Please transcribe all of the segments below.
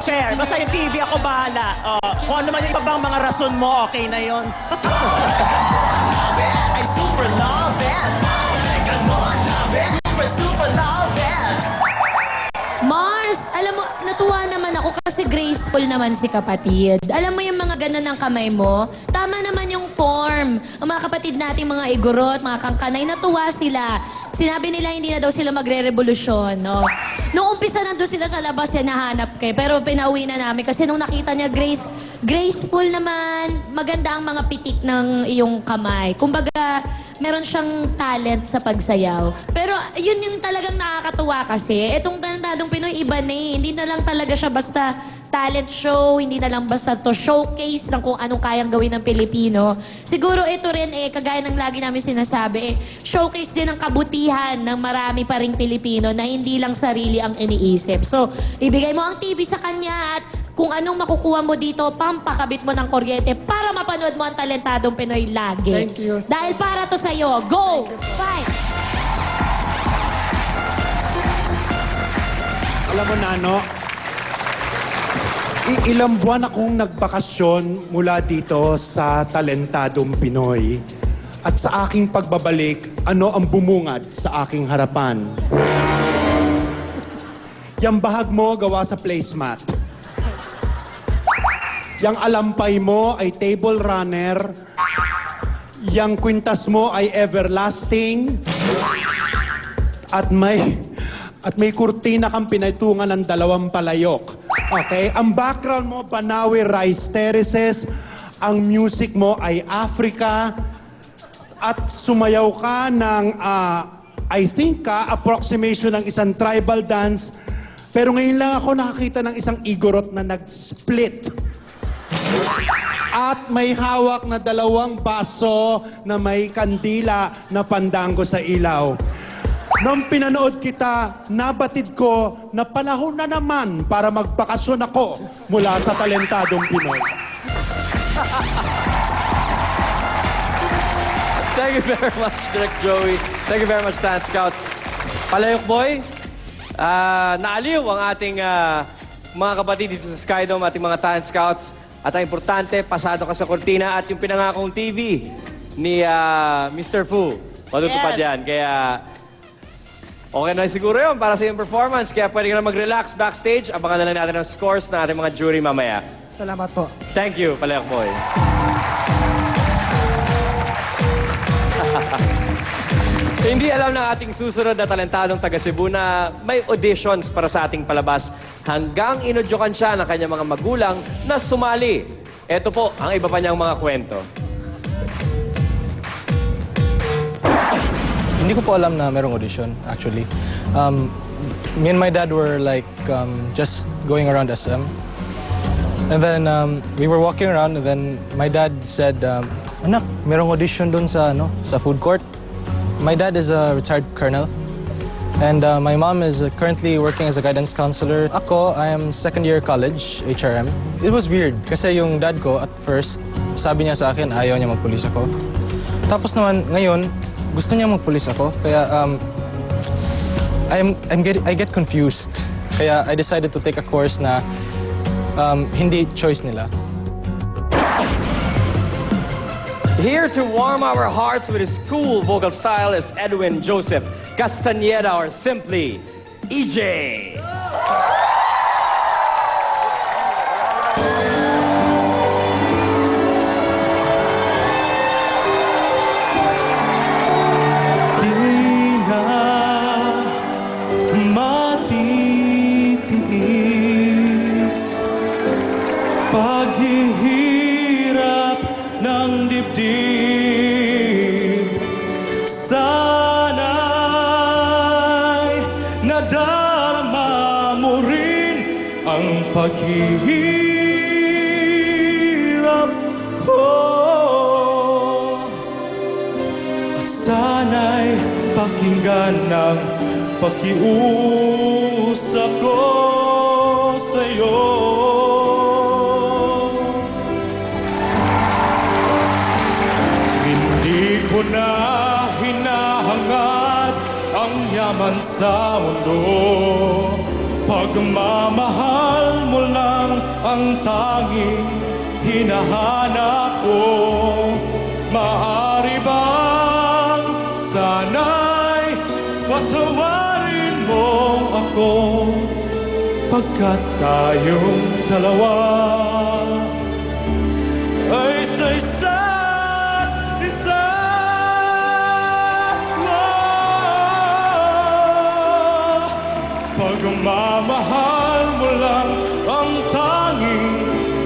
share. Basta yung TV, ako bahala. Kung ano man yung iba bang mga rason mo, okay na yun. I super love it. Come on, love it. Super love it. Mars, alam mo, natuwa naman ako kasi graceful naman si kapatid. Alam mo yung mga ganun ng kamay mo? Tama naman yung form. Ang mga kapatid nating mga igorot, mga kangkanay, natuwa sila. Sinabi nila hindi na daw sila magre-revolusyon, no? Nung umpisa nandun sila sa labas, nahanap kayo. Pero pinauwi na namin kasi nung nakita niya, graceful naman. Maganda ang mga pitik ng iyong kamay. Kumbaga, meron siyang talent sa pagsayaw. Pero yun yung talagang nakakatuwa kasi. Itong Talentadong Pinoy, iba na eh. Hindi na lang talaga siya basta talent show, hindi na lang basta to showcase ng kung anong kayang gawin ng Pilipino. Siguro ito rin kagaya ng lagi namin sinasabi, showcase din ng kabutihan ng marami pa ring Pilipino na hindi lang sarili ang iniisip. So, ibigay mo ang TV sa kanya at kung anong makukuha mo dito, pampakabit mo ng kuryente para mapanood mo ang Talentadong Pinoy lagi. Thank you. Dahil para to sa'yo. Go! Fight! Alam mo, Nano, ilang buwan akong nagbakasyon mula dito sa Talentadong Pinoy. At sa aking pagbabalik, ano ang bumungad sa aking harapan? Yang bahag mo gawa sa placemat. Yang alampay mo ay table runner. Yang kwintas mo ay everlasting. At may kurtina kang pinaitungan ng 2 palayok. Okay? Ang background mo, Banawi Rice Terraces. Ang music mo ay Africa. At sumayaw ka ng, I think approximation ng isang tribal dance. Pero ngayon lang ako nakakita ng isang igorot na nag-split. At may hawak na 2 baso na may kandila na pandango sa ilaw. Nung pinanood kita, nabatid ko na panahon na naman para magbakasyon ako mula sa Talentadong Pinoy. Thank you very much, Direk Joey. Thank you very much, Talent Scout. Palayok Boy, naaliw ang ating mga kapatid dito sa Skydome, ating mga Talent Scouts. At ang importante, pasado ka sa kortina at yung pinangakong TV ni Mr. Fu. Matutupad yan. Kaya okay na siguro yun para sa iyong performance. Kaya pwede ka na mag-relax backstage. Abangan na lang natin ang scores ng ating mga jury mamaya. Salamat po. Thank you, Palayok Boy. Hindi alam ng ating susunod na talentadong taga Cebu na may auditions para sa ating palabas hanggang inudyokan siya ng kanyang mga magulang na sumali. Ito po ang iba pa niyang mga kwento. Hindi ko po alam na merong audition, actually. Me and my dad were like just going around SM. And then we were walking around and then my dad said, anak, merong audition dun sa food court. My dad is a retired colonel. And my mom is currently working as a guidance counselor. Ako, I am second year college, HRM. It was weird kasi yung dad ko at first, sabi niya sa akin, ayaw niya magpulis ako. Tapos naman, ngayon, gusto niya magpulis ako. Kaya I get confused. Kaya I decided to take a course na hindi choice nila. Here to warm our hearts with his cool vocal style is Edwin Joseph Castañeda, or simply EJ. Paghihirap ng dibdib, sana'y nadarama mo rin ang paghihirap ko. At sana'y pakinggan ng pakiusap ko sa'yo. Hindi ko na hinahangad ang yaman sa mundo. Pag Pagmamahal mo lang ang tanging hinahanap ko. Maaari bang sana'y patawarin mo ako pagkat tayong dalawa ay sa isa't isa. Pagmamahal mo lang ang tanging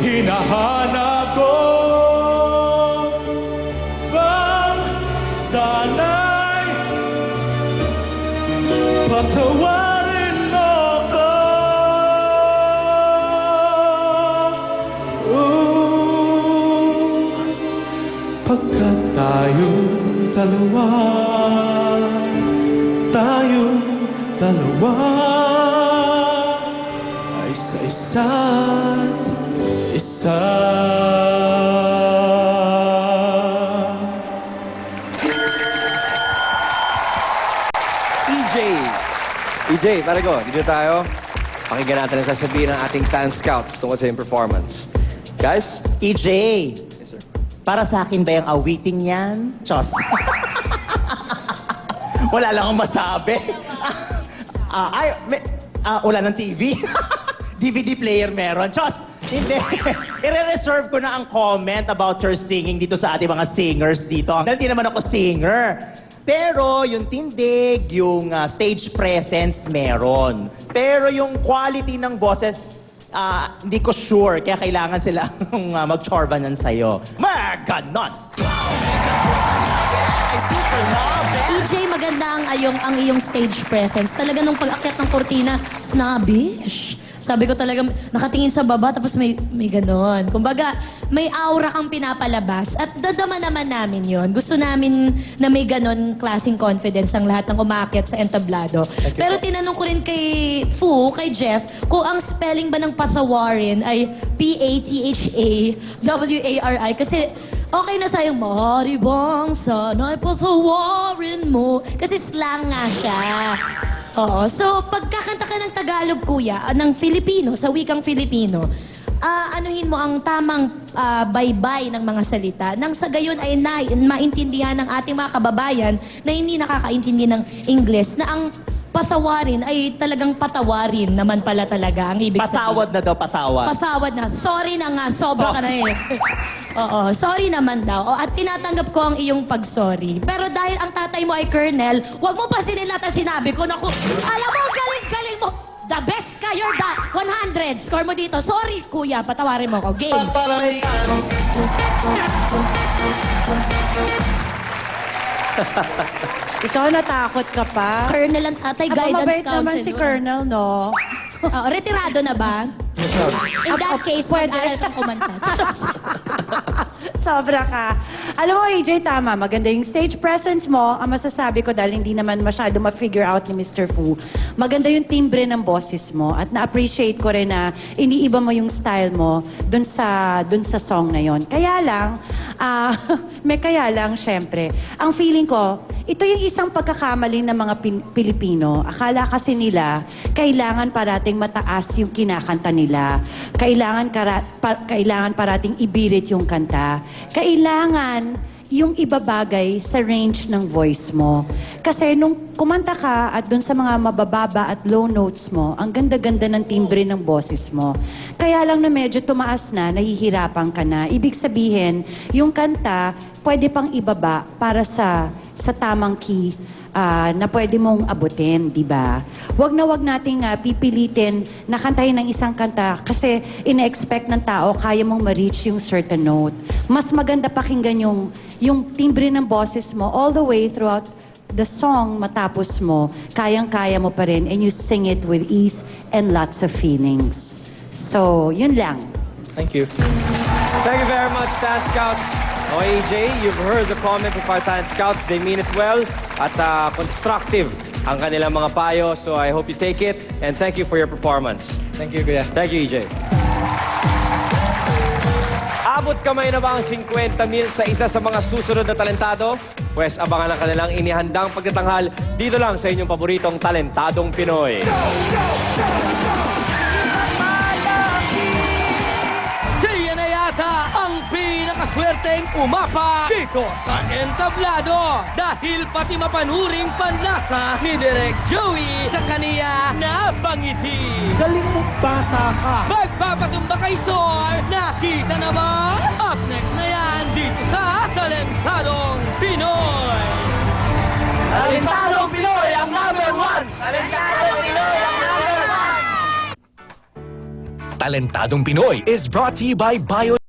hinahanap ko. Bang sana'y patawarin mo ko. Pagkat tayong dalawa, ay sa isa't isa. EJ, pare ko, dito tayo. Pakinggan natin ang sasabihin ng ating Talent Scouts tungkol sa iyong performance. Guys? EJ, para sa akin ba yung awiting yan? Chos. Wala lang akong masabi. Wala ng TV. DVD player meron. Chos, hindi. I-reserve ko na ang comment about her singing dito sa ating mga singers dito. Dahil di naman ako singer. Pero yung tindig, yung stage presence meron. Pero yung quality ng boses, hindi ko sure. Kaya kailangan sila mag-chorbanan sa'yo. Ganon! EJ, maganda ang iyong stage presence. Talaga nung pag-akyat ng kortina, snobbish. Sabi ko talaga, nakatingin sa baba, tapos may ganon. Kumbaga, may aura kang pinapalabas. At dadama naman namin yon. Gusto namin na may ganon klaseng confidence ang lahat ng umaakyat sa entablado. Pero tinanong ko rin kay Fu, kay Jeff, kung ang spelling ba ng patawarin ay P-A-T-H-A-W-A-R-I. Kasi okay na sa'yo, maaari bang sana'y patawarin mo? Kasi slang nga siya. Oo. So, pagkakanta ka ng Tagalog, kuya, ng Filipino, sa wikang Filipino, anuhin mo ang tamang baybay ng mga salita nang sa gayon ay maintindihan ng ating mga kababayan na hindi nakakaintindi ng Ingles na ang patawarin ay talagang patawarin naman pala talaga ang ibig sabihin. Patawad na daw, patawad. Patawad na. Sorry na nga, sobra ka na eh. Oo, sorry naman daw. At tinatanggap ko ang iyong pag-sorry. Pero dahil ang tatay mo ay Colonel, huwag mo pa sinilata sinabi ko. Naku, alam mo, galing-galing mo. The best ka, you're the 100. Score mo dito. Sorry, kuya, patawarin mo ko. Game. Ikaw natakot ka pa? Colonel ang tatay, Aba, guidance mabait counselor. naman si Colonel, no? Oo, retirado na ba? In that case, pwede. mag-aral kang kumanta. Charos. Sobra ka. Alam mo, AJ, tama. Maganda yung stage presence mo. Ang masasabi ko dahil hindi naman masyado ma-figure out ni Mr. Fu. Maganda yung timbre ng boses mo. At na-appreciate ko rin na iniiba mo yung style mo dun sa song na yon. Kaya lang, may kaya lang, syempre. Ang feeling ko, ito yung isang pagkakamali ng mga Pilipino. Akala kasi nila, kailangan parating mataas yung kinakanta nila. Kailangan parating ibirit yung kanta. Kailangan yung ibabagay sa range ng voice mo. Kasi nung kumanta ka at dun sa mga mabababa at low notes mo, ang ganda-ganda ng timbre ng boses mo. Kaya lang na medyo tumaas na, nahihirapan ka na. Ibig sabihin, yung kanta, pwede pang ibaba para sa tamang key na pwede mong abutin, di ba? Wag nating pipilitin na kantahin ng isang kanta kasi ina-expect ng tao kaya mong ma-reach yung certain note. Mas maganda pakinggan yung timbre ng boses mo all the way throughout the song matapos mo, kayang-kaya mo pa rin and you sing it with ease and lots of feelings. So, yun lang. Thank you. Thank you very much, Talent Scouts. Okay, AJ, you've heard the comment of our Talent Scouts. They mean it well at constructive ang kanilang mga payo. So I hope you take it and thank you for your performance. Thank you, kuya. Thank you, EJ. Aabot kamay na ba ang 50,000 sa isa sa mga susunod na talentado? Pwes abangan ang kanilang inihandang pagtatanghal dito lang sa inyong paboritong Talentadong Pinoy. Siya na yata ang pinakaswerteng umapa dito sa entablado dahil pati mapanuring panlasa ni Direk Joey sa kaniya na pangiti. Galing mo, bata ka. Magpapatumba kay Sor, nakita na ba? Up next na yan dito sa Talentadong Pinoy. Talentadong Pinoy ang number 1! Talentadong Pinoy ang number 1! Talentadong Pinoy is brought to you by Bio